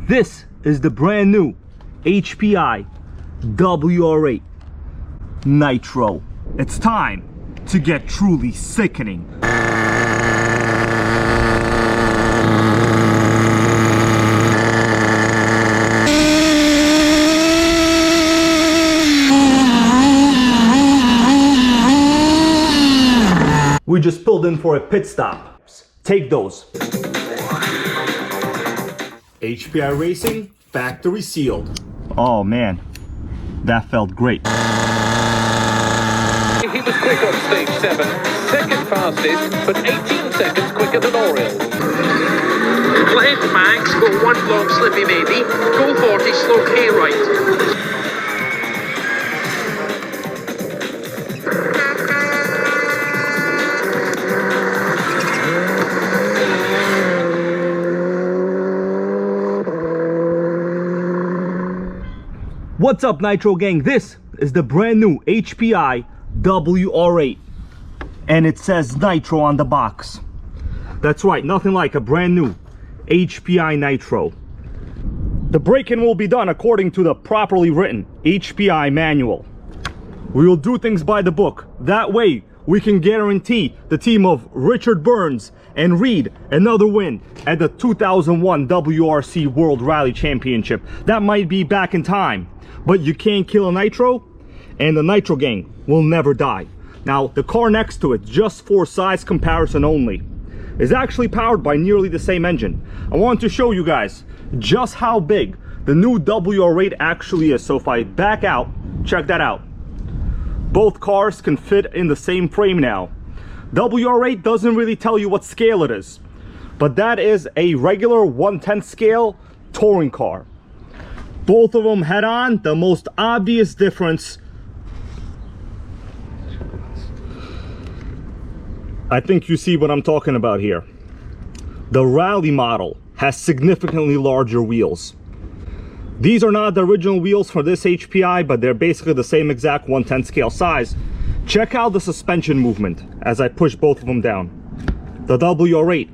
This is the brand new HPI WR8 Nitro. It's time to get truly sickening. We just pulled in for a pit stop. Take those. HPI Racing, factory sealed. Oh man, that felt great. He was quick on stage 7, second fastest, but 18 seconds quicker than Oriel. Play it, Max, go one long slippy maybe, go 40 slow K right. What's up, Nitro gang? This is the brand new HPI WR8 and it says Nitro on the box. That's right, nothing like a brand new HPI Nitro. The break-in will be done according to the properly written HPI manual. We will do things by the book. That way we can guarantee the team of Richard Burns and Reed another win at the 2001 WRC World Rally Championship. That might be back in time, but you can't kill a Nitro, and the Nitro gang will never die. Now, the car next to it, just for size comparison only, is actually powered by nearly the same engine. I want to show you guys just how big the new WR8 actually is. So if I back out, check that out. Both cars can fit in the same frame now. WR8 doesn't really tell you what scale it is, but that is a regular 1/10 scale touring car. Both of them head on. The most obvious difference, I think you see what I'm talking about here. The rally model has significantly larger wheels. These are not the original wheels for this HPI, but they're basically the same exact 1/10 scale size. Check out the suspension movement as I push both of them down. The WR8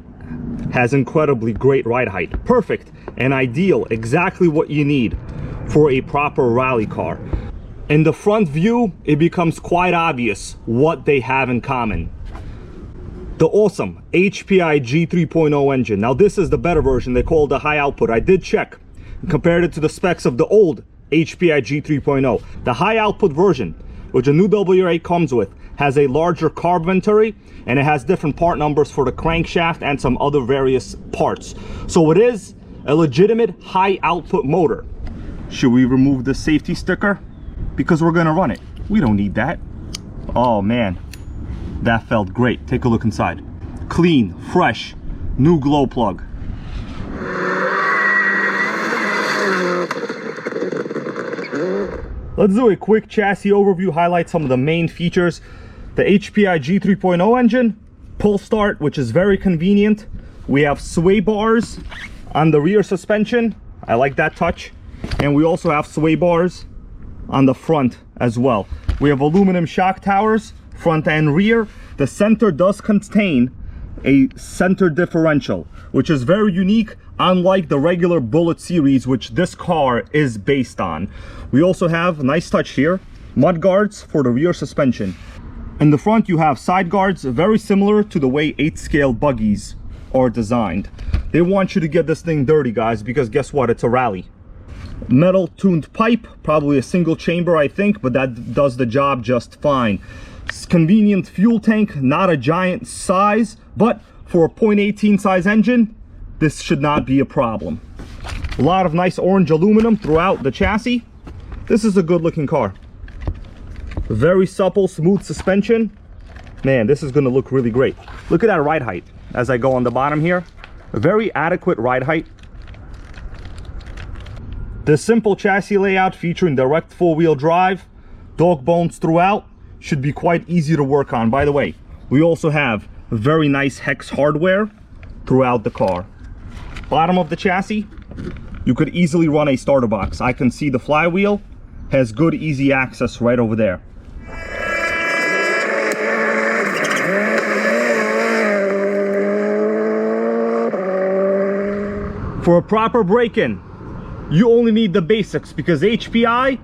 has incredibly great ride height. Perfect and ideal, exactly what you need for a proper rally car. In the front view, it becomes quite obvious what they have in common. The awesome HPI G3.0 engine. Now this is the better version. They call it the high output. I did check and compared it to the specs of the old HPI G3.0. The high output version, which a new WR8 comes with, has a larger carb venturi and it has different part numbers for the crankshaft and some other various parts. So it is a legitimate high output motor. Should we remove the safety sticker? Because we're gonna run it. We don't need that. Oh man, that felt great. Take a look inside. Clean, fresh, new glow plug. Let's do a quick chassis overview, highlight some of the main features. The HPI G3.0 engine, pull start, which is very convenient. We have sway bars on the rear suspension. I like that touch. And we also have sway bars on the front as well. We have aluminum shock towers, front and rear. The center does contain a center differential, which is very unique, unlike the regular Bullet series, which this car is based on. We also have a nice touch here, mud guards for the rear suspension. In the front you have side guards, very similar to the way 8-scale buggies are designed. They want you to get this thing dirty, guys, because guess what, it's a rally. Metal tuned pipe, probably a single chamber I think, but that does the job just fine. Convenient fuel tank, not a giant size, but for a .18 size engine, this should not be a problem. A lot of nice orange aluminum throughout the chassis. This is a good looking car. Very supple, smooth suspension. Man, this is gonna look really great. Look at that ride height as I go on the bottom here. A very adequate ride height. The simple chassis layout featuring direct four-wheel drive, dog bones throughout, should be quite easy to work on. By the way, we also have very nice hex hardware throughout the car. Bottom of the chassis, you could easily run a starter box. I can see the flywheel has good easy access right over there. For a proper break-in, you only need the basics because HPI,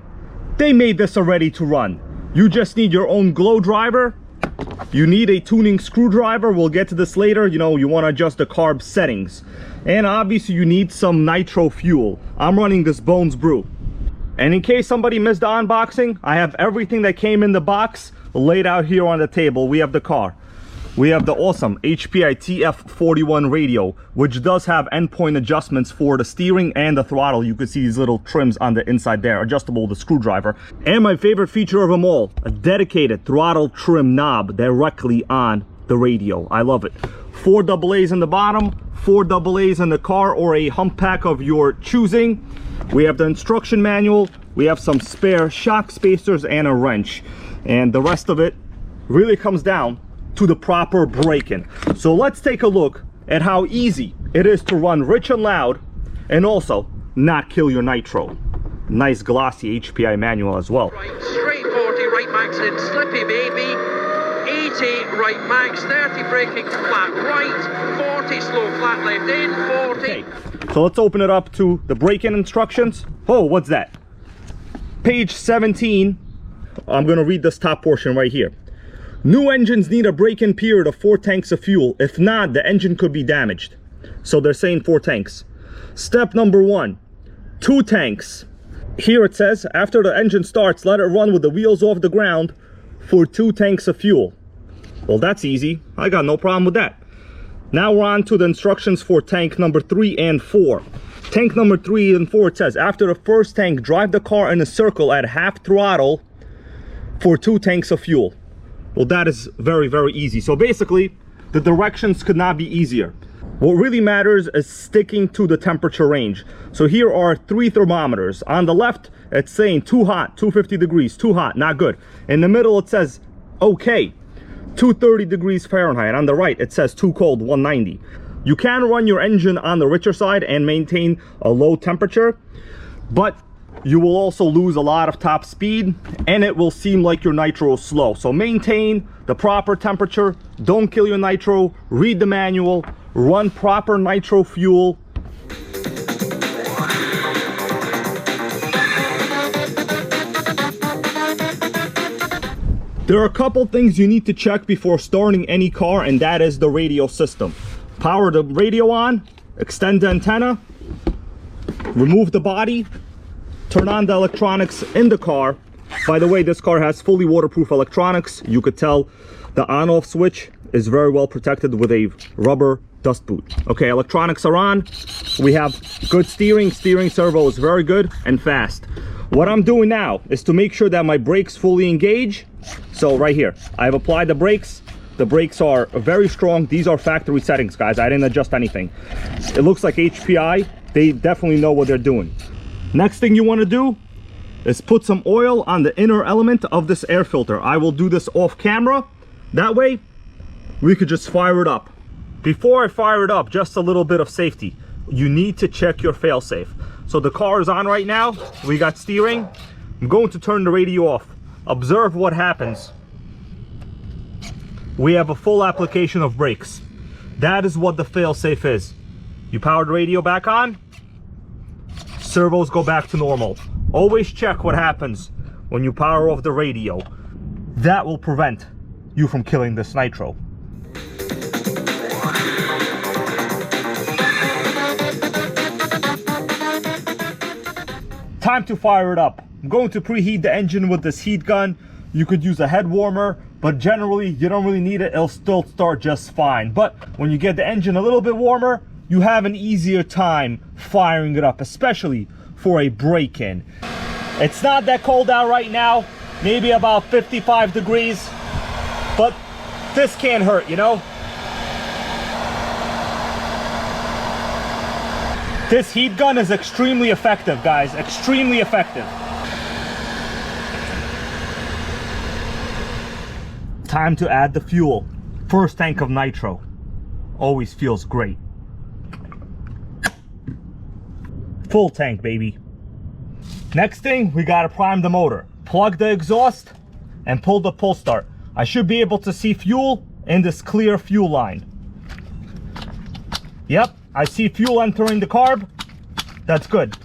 they made this already to run. You just need your own glow driver. You need a tuning screwdriver. We'll get to this later. You know, you want to adjust the carb settings. And obviously you need some nitro fuel. I'm running this Bones Brew. And in case somebody missed the unboxing, I have everything that came in the box laid out here on the table. We have the car. We have the awesome HPI TF41 radio, which does have endpoint adjustments for the steering and the throttle. You can see these little trims on the inside there, adjustable with the screwdriver. And my favorite feature of them all, a dedicated throttle trim knob directly on the radio. I love it. 4 AA's in the bottom, 4 AA's in the car, or a hump pack of your choosing. We have the instruction manual. We have some spare shock spacers and a wrench. And the rest of it really comes down to the proper braking. So let's take a look at how easy it is to run rich and loud and also not kill your nitro. Nice glossy HPI manual as well. Right, straight 40, right max in, slippy baby. 80, right max, 30 braking flat right, 40 slow flat left in, 40. Okay, so let's open it up to the braking instructions. Oh, what's that? Page 17. I'm gonna read this top portion right here. New engines need a break-in period of 4 tanks of fuel. If not, the engine could be damaged. So they're saying 4 tanks. Step number 1, 2 tanks. Here it says, after the engine starts, let it run with the wheels off the ground for 2 tanks of fuel. Well, that's easy. I got no problem with that. Now we're on to the instructions for tank number 3 and 4. Tank number 3 and 4, it says, after the first tank, drive the car in a circle at half throttle for 2 tanks of fuel. Well, that is very, very easy. So basically, the directions could not be easier. What really matters is sticking to the temperature range. So here are 3 thermometers. On the left, it's saying too hot, 250 degrees, too hot, not good. In the middle, it says okay, 230 degrees Fahrenheit. On the right, it says too cold, 190. You can run your engine on the richer side and maintain a low temperature, but you will also lose a lot of top speed and it will seem like your nitro is slow. So maintain the proper temperature, don't kill your nitro, read the manual, run proper nitro fuel. There are a couple things you need to check before starting any car, and that is the radio system. Power the radio on, extend the antenna, remove the body, turn on the electronics in the car. By the way, this car has fully waterproof electronics. You could tell the on-off switch is very well protected with a rubber dust boot. Okay, electronics are on. We have good steering. Steering servo is very good and fast. What I'm doing now is to make sure that my brakes fully engage. So right here, I've applied the brakes. The brakes are very strong. These are factory settings, guys. I didn't adjust anything. It looks like HPI. They definitely know what they're doing. Next thing you want to do is put some oil on the inner element of this air filter. I will do this off camera. That way, we could just fire it up. Before I fire it up, just a little bit of safety. You need to check your failsafe. So the car is on right now. We got steering. I'm going to turn the radio off. Observe what happens. We have a full application of brakes. That is what the failsafe is. You power the radio back on. Servos go back to normal. Always check what happens when you power off the radio. That will prevent you from killing this nitro. Time to fire it up. I'm going to preheat the engine with this heat gun. You could use a head warmer, but generally you don't really need it. It'll still start just fine. But when you get the engine a little bit warmer, you have an easier time firing it up, especially for a break-in. It's not that cold out right now, maybe about 55 degrees, but this can't hurt, you know? This heat gun is extremely effective, guys, extremely effective. Time to add the fuel. First tank of nitro. Always feels great. Full tank, baby. Next thing, we gotta prime the motor. Plug the exhaust and pull the pull start. I should be able to see fuel in this clear fuel line. Yep, I see fuel entering the carb. That's good.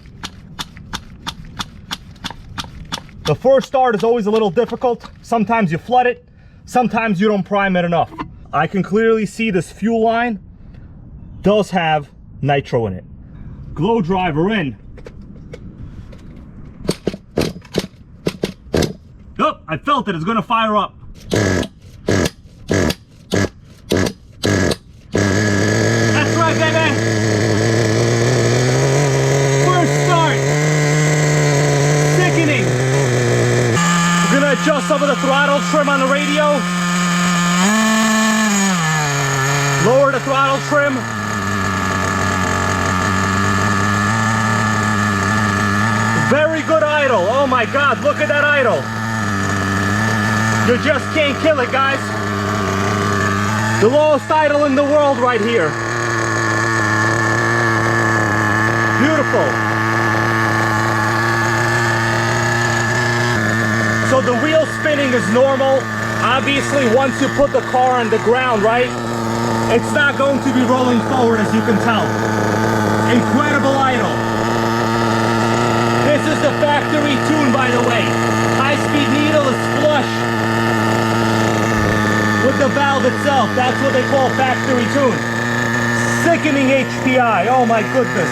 The first start is always a little difficult. Sometimes you flood it, sometimes you don't prime it enough. I can clearly see this fuel line does have nitro in it. Glow driver in. Oh, I felt it, it's gonna fire up. That's right, baby. First start. Sickening. We're gonna adjust some of the throttle trim on the radio. Lower the throttle trim. Very good idle. Oh my God, look at that idle. You just can't kill it, guys. The lowest idle in the world right here. Beautiful. So the wheel spinning is normal. Obviously, once you put the car on the ground, right? It's not going to be rolling forward, as you can tell. Incredible idle. This is the factory tune, by the way. High-speed needle is flush with the valve itself. That's what they call factory tune. Sickening HPI. Oh my goodness.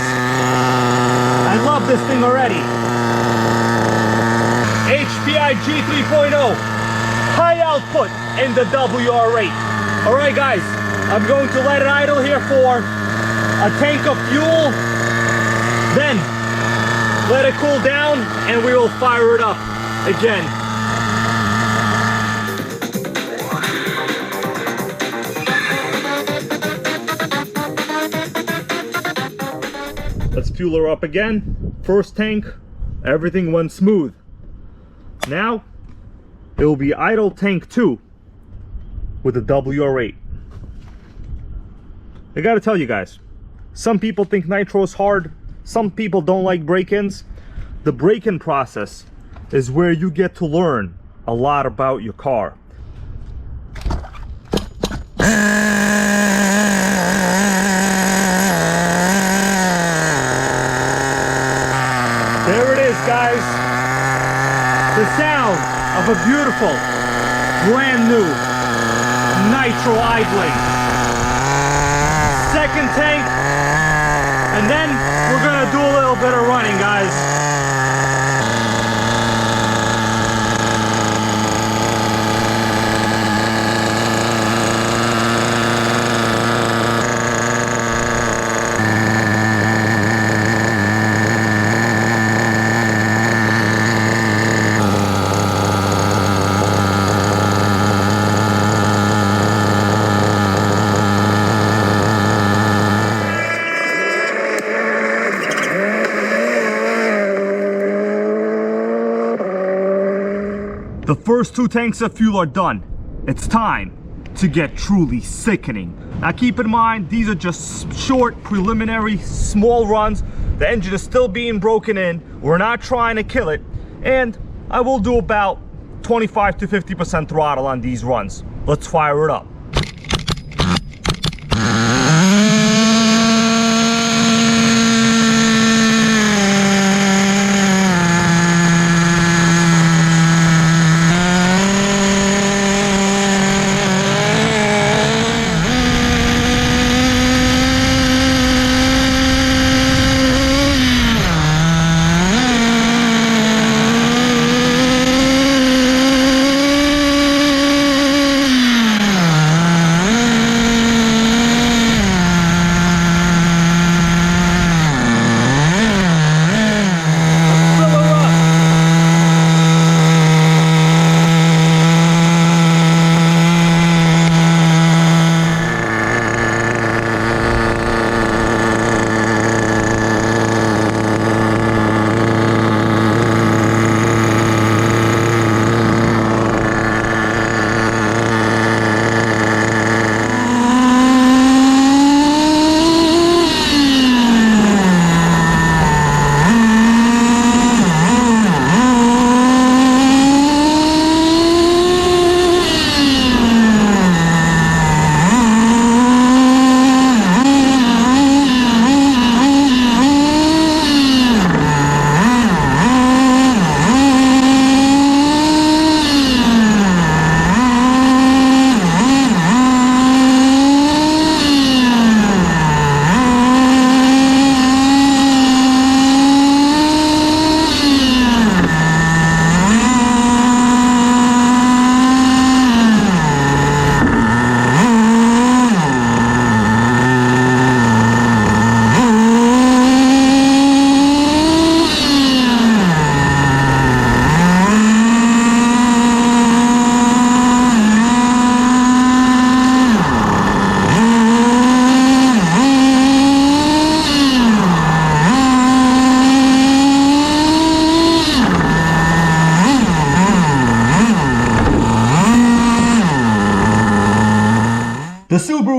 I love this thing already. HPI G3.0. High output in the WR8. All right, guys. I'm going to let it idle here for a tank of fuel. Then let it cool down and we will fire it up again. Let's fuel her up again. First tank, everything went smooth. Now it will be idle tank 2 with the WR8. I gotta tell you guys, some people think nitro is hard, some people don't like break-ins. The break-in process is where you get to learn a lot about your car. There it is, guys. The sound of a beautiful, brand new nitro idling. Second tank, and then we're gonna do a little bit of running, guys. The first 2 tanks of fuel are done. It's time to get truly sickening. Now keep in mind, these are just short, preliminary, small runs. The engine is still being broken in. We're not trying to kill it. And I will do about 25 to 50% throttle on these runs. Let's fire it up.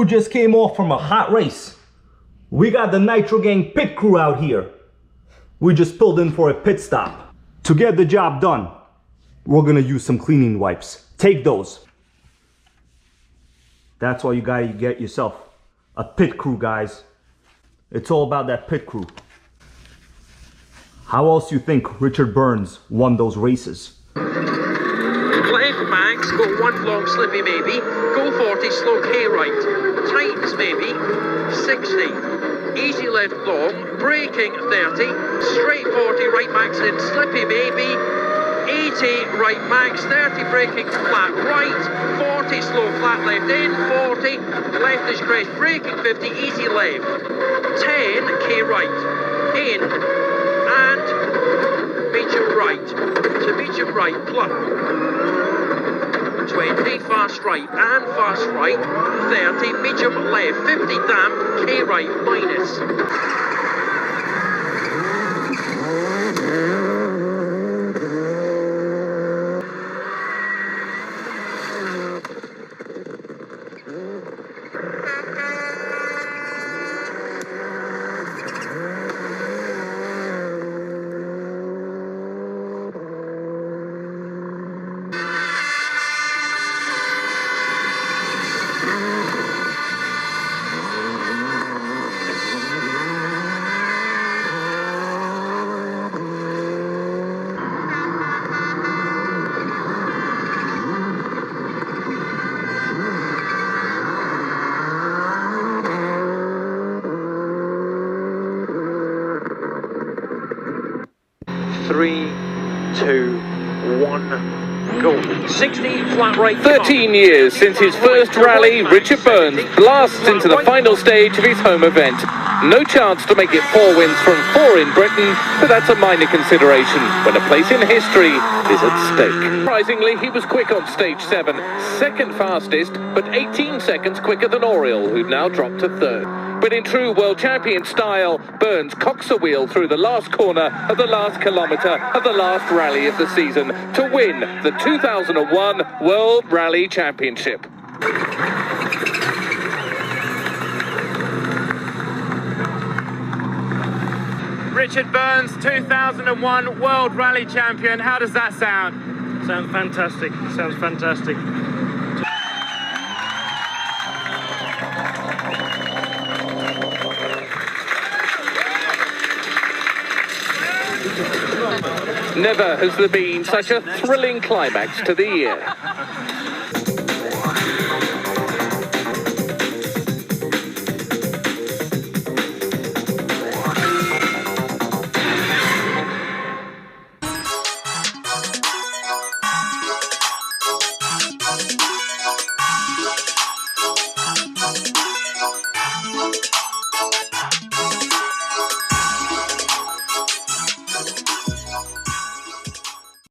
crew just came off from a hot race. We got the Nitro Gang pit crew out here. We just pulled in for a pit stop. To get the job done, we're gonna use some cleaning wipes. Take those. That's why you gotta get yourself a pit crew, guys. It's all about that pit crew. How else you think Richard Burns won those races? Left max, go one long slippy maybe, go 40 slow K right, tightens maybe, 60, easy left long, braking 30, straight 40 right max in slippy maybe, 80 right max, 30 braking flat right, 40 slow flat left in, 40, left is crest, braking 50, easy left, 10 K right, in, and medium right, to medium right, plus, 20, fast right and fast right, 30, medium left, 50 damp, K right, minus. Three, two, one, go. 16 flat right. 13 years since his first rally, Richard Burns blasts into the final stage of his home event. No chance to make it 4 wins from 4 in Britain, but that's a minor consideration when a place in history is at stake. Surprisingly, he was quick on stage 7, second fastest, but 18 seconds quicker than Oriel, who'd now dropped to 3rd. But in true world champion style, Burns cocks a wheel through the last corner of the last kilometre of the last rally of the season to win the 2001 World Rally Championship. Richard Burns, 2001 World Rally Champion. How does that sound? Sounds fantastic. Sounds fantastic. Never has there been such a thrilling climax to the year.